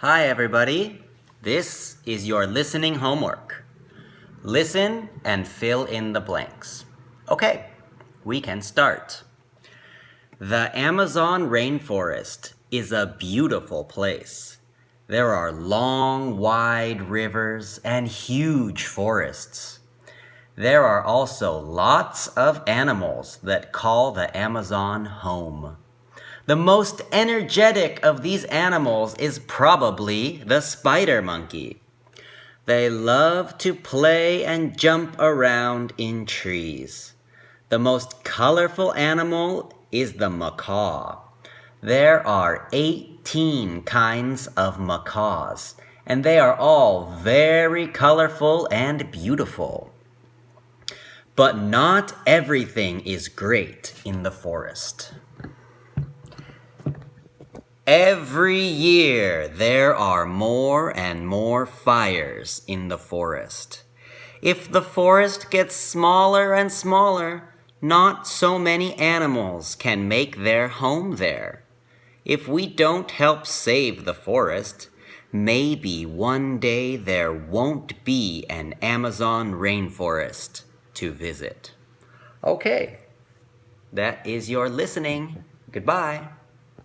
Hi everybody, this is your listening homework. Listen and fill in the blanks. Okay, we can start. The Amazon rainforest is a beautiful place. There are long, wide rivers and huge forests. There are also lots of animals that call the Amazon home. The most energetic of these animals is probably the spider monkey. They love to play and jump around in trees. The most colorful animal is the macaw. There are 18 kinds of macaws, and they are all very colorful and beautiful. But not everything is great in the forest. Every year there are more and more fires in the forest. If the forest gets smaller and smaller, not so many animals can make their home there. If we don't help save the forest, maybe one day there won't be an Amazon rainforest to visit. Okay, that is your listening. Goodbye.